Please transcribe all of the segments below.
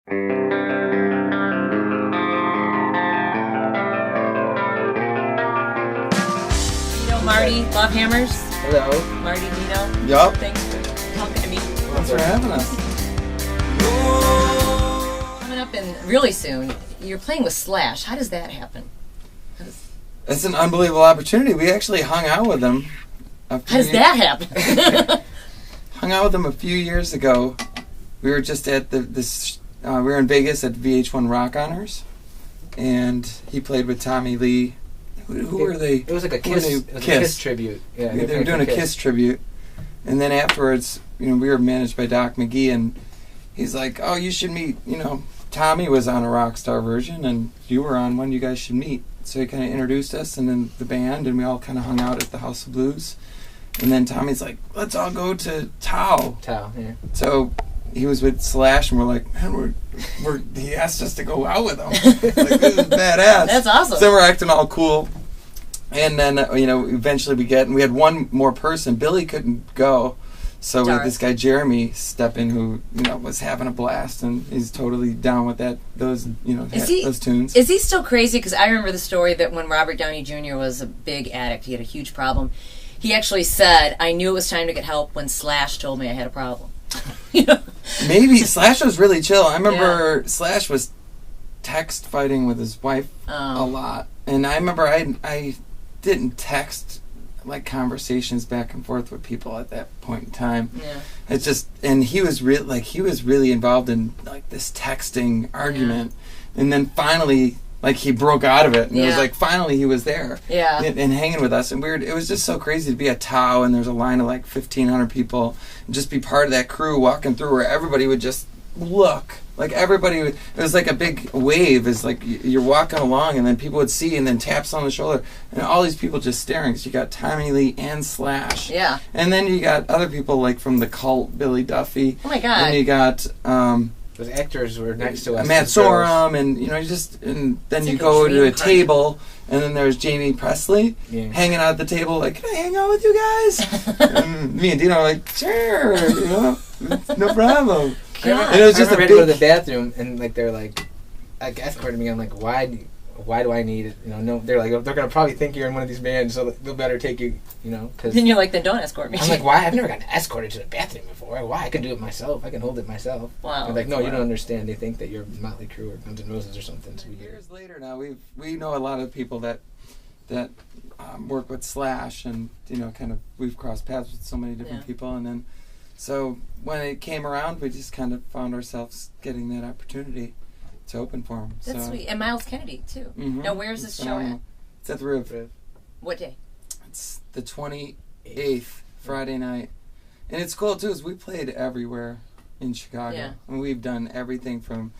Marty, Lovehammers. Hello. Marty, Dino. Yup. Thanks for talking to me. Thanks for having us. Coming up in really soon, you're playing with Slash. How does that happen? It's an unbelievable opportunity. We actually hung out with them. How does that happen? Hung out with them a few years ago. We were just at we were in Vegas at VH1 Rock Honors, and he played with Tommy Lee. Who were they? It was like a Kiss tribute. Yeah, they were doing a Kiss tribute. And then afterwards, we were managed by Doc McGee, and he's like, "Oh, you should meet, Tommy was on a Rockstar version, and you were on one, you guys should meet." So he kind of introduced us, and then the band, and we all kind of hung out at the House of Blues. And then Tommy's like, "Let's all go to Tao." Tao, yeah. So he was with Slash, and we're like, "Man, he asked us to go out with him. Like, this is badass." That's awesome. So we're acting all cool. And then, eventually we had one more person. Billy couldn't go. So we had this guy, Jeremy, step in who, was having a blast. And he's totally down with those tunes. Is he still crazy? Because I remember the story that when Robert Downey Jr. was a big addict, he had a huge problem. He actually said, "I knew it was time to get help when Slash told me I had a problem." Maybe. Slash was really chill. I remember Slash was text fighting with his wife a lot. And I remember I didn't text like conversations back and forth with people at that point in time. Yeah. It's just, and he was really involved in like this texting argument, and then finally he broke out of it, and it was like finally he was there, and hanging with us, and it was just so crazy to be at Tao, and there's a line of like 1,500 people, and just be part of that crew walking through where everybody would just look. Like everybody it was like a big wave. Is like you're walking along, and then people would see, and then taps on the shoulder, and all these people just staring. So you got Tommy Lee and Slash, and then you got other people like from the Cult, Billy Duffy. Oh my God! And you got those actors were next to us. Matt Sorum, and and then you go to a table, and then there's Jamie Presley hanging out at the table, like, "Can I hang out with you guys?" And me and Dino are like, "Sure, no problem." And it was just I remember to go to the bathroom, and they're like escorting me. I'm like, why do I need it? No, they're like, they're gonna probably think you're in one of these bands, so they'll better take you. Cause then you're like, then don't escort me. I'm like, why? I've never gotten escorted to the bathroom before. Why? I can do it myself. I can hold it myself. Wow. They're like, no, you don't understand. They think that you're Motley Crue or Guns N' Roses or something. So years later now, we know a lot of people that work with Slash, and we've crossed paths with so many different people, and then. So when it came around, we just kind of found ourselves getting that opportunity to open for him. That's sweet. And Miles Kennedy, too. Mm-hmm. Now, where's this show at? It's at the Riv. What day? It's the 28th, Friday night. And it's cool, too, is we played everywhere in Chicago. Yeah. And we've done everything from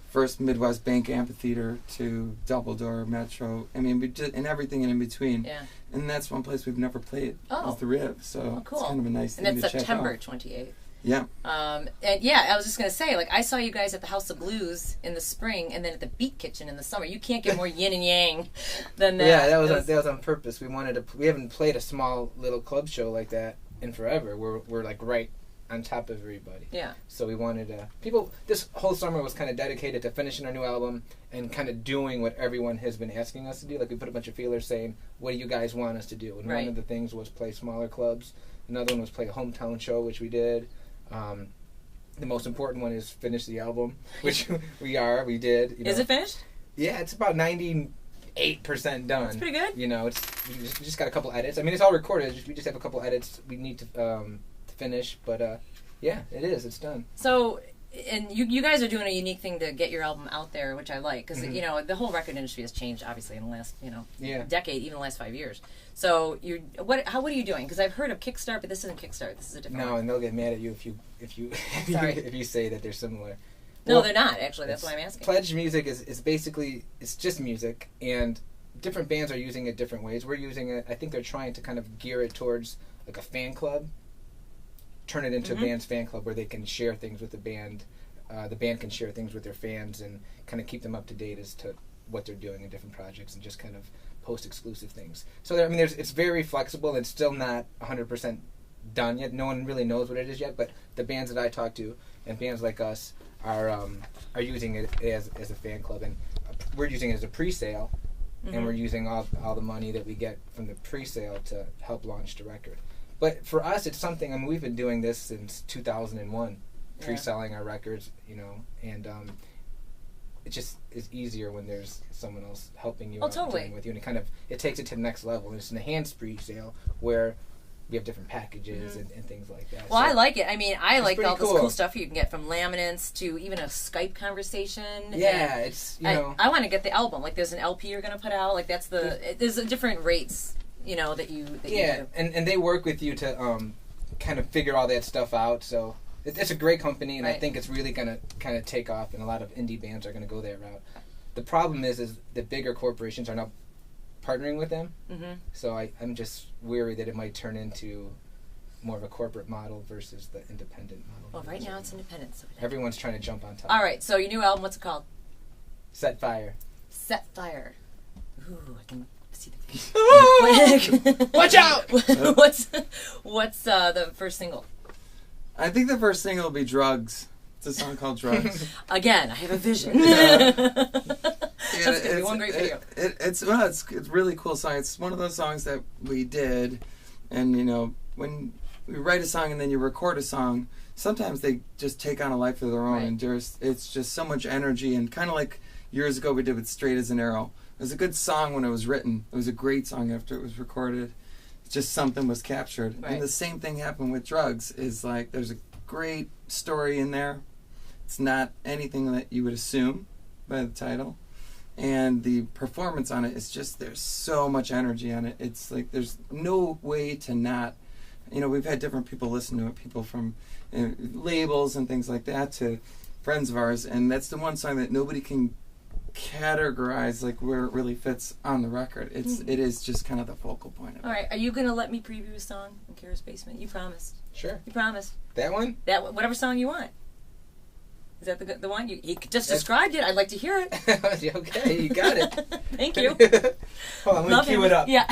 First Midwest Bank Amphitheater to Double Door, Metro. I mean, and everything in between. Yeah. And that's one place we've never played. Is the Riv. So cool. It's kind of a nice thing to check out. And that's September 28th. Yeah. And I was just going to say, I saw you guys at the House of Blues in the spring, and then at the Beat Kitchen in the summer. You can't get more yin and yang than that. Yeah, that was on purpose. We haven't played a small little club show like that in forever. We're like right on top of everybody. Yeah. So we wanted people. This whole summer was kind of dedicated to finishing our new album and kind of doing what everyone has been asking us to do. Like we put a bunch of feelers saying, "What do you guys want us to do?" And one of the things was play smaller clubs. Another one was play a hometown show, which we did. The most important one is finish the album, which we did. Is it finished? Yeah, it's about 98% done. That's pretty good. We just got a couple edits. I mean, it's all recorded. We just have a couple edits we need to finish, but yeah, it is. It's done. So, and you guys are doing a unique thing to get your album out there, which I like, because the whole record industry has changed obviously in the last decade, even the last 5 years. So what are you doing? Because I've heard of Kickstart, but this isn't Kickstart. This is a different. No, and they'll get mad at you if you if you say that they're similar. No, they're not actually. That's why I'm asking. Pledge music is basically it's just music, and different bands are using it different ways. We're using it. I think they're trying to kind of gear it towards like a fan club. Turn it into a band's fan club where they can share things with the band. The band can share things with their fans and kind of keep them up to date as to what they're doing in different projects and just kind of post exclusive things. So it's very flexible. It's still not 100% done yet. No one really knows what it is yet. But the bands that I talk to and bands like us, are using it as a fan club, and we're using it as a pre-sale, and we're using all the money that we get from the pre-sale to help launch the record. But for us, it's something. I mean, we've been doing this since 2001, pre-selling our records, and it just is easier when there's someone else helping you out, dealing with you, and it takes it to the next level. And it's an enhanced pre-sale where we have different packages and things like that. Well, so I like it. I mean, I like all this cool stuff you can get, from laminates to even a Skype conversation. Yeah, it's, I want to get the album. Like, there's an LP you're going to put out. Like, there's different rates, that you do. And they work with you to kind of figure all that stuff out. So it's a great company, and I think it's really going to kind of take off, and a lot of indie bands are going to go that route. The problem is the bigger corporations are not partnering with them, so I'm just weary that it might turn into more of a corporate model versus the independent model. Well, right now it's independent. So everyone's trying to jump on top. All right, so your new album, what's it called? Set Fire. Set Fire. Ooh, I can see the Watch out! What's the first single? I think the first single will be Drugs. It's a song called Drugs. Again, I have a vision. That's going to be one great video. It's a really cool song. It's one of those songs that we did, and when we write a song and then you record a song, sometimes they just take on a life of their own, and it's just so much energy, and kind of like years ago we did with Straight as an Arrow. It was a good song when it was written. It was a great song after it was recorded. Just something was captured. And the same thing happened with Drugs, is like there's a great story in there. It's not anything that you would assume by the title. And the performance on it is just, there's so much energy on it. It's like there's no way to not, we've had different people listen to it, people from labels and things like that to friends of ours, and that's the one song that nobody can categorize like where it really fits on the record. It is just kind of the focal point of it. All right, are you going to let me preview a song in Cara's basement? You promised. Sure. You promised. That one? Whatever song you want. Is that the one? You just described it. I'd like to hear it. Okay, you got it. Thank you. Hold on, let me cue it up. Yeah.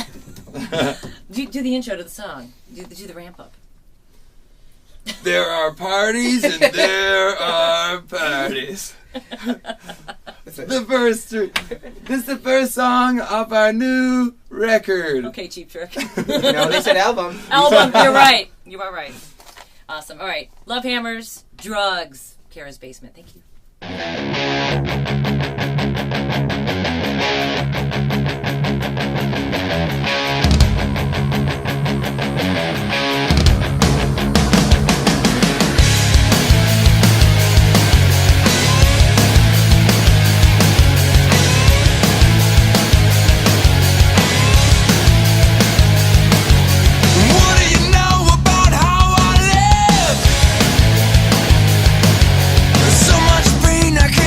do the intro to the song. Do the ramp up. There are parties and there are parties. The first three. This is the first song off our new record. Okay, Cheap Trick. No, they said album. Album. You're right. You are right. Awesome. All right. Lovehammers, Drugs. Cara's basement. Thank you. So much pain I can't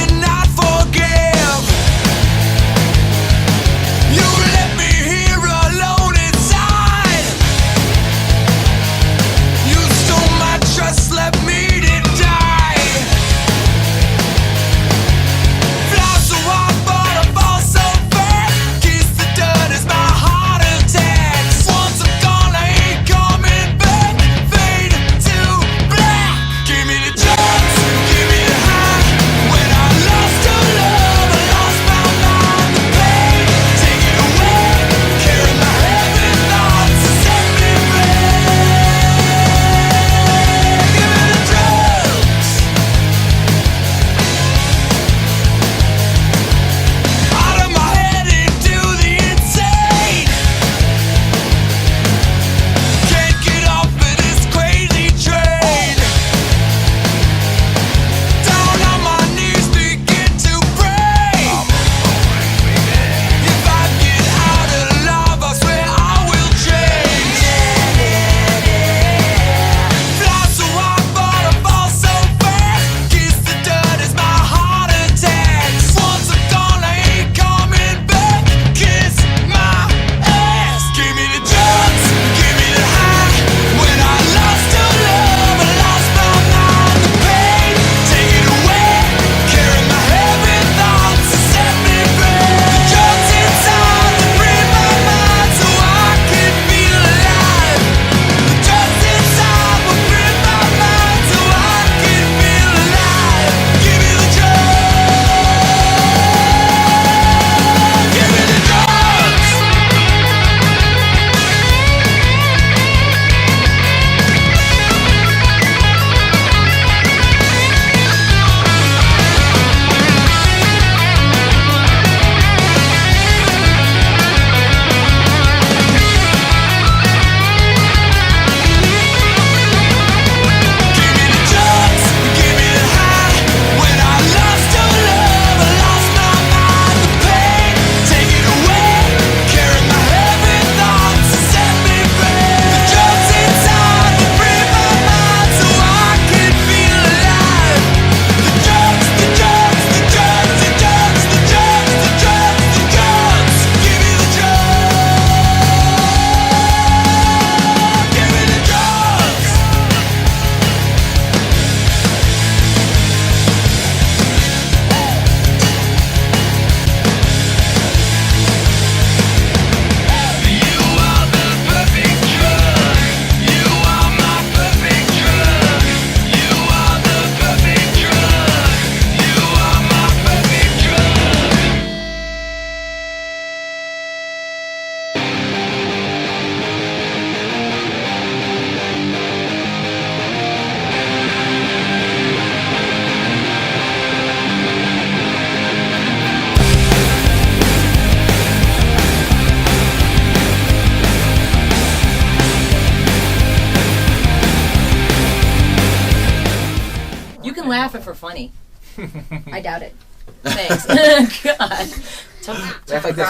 laughing for funny. I doubt it. Thanks. God. Laugh like this.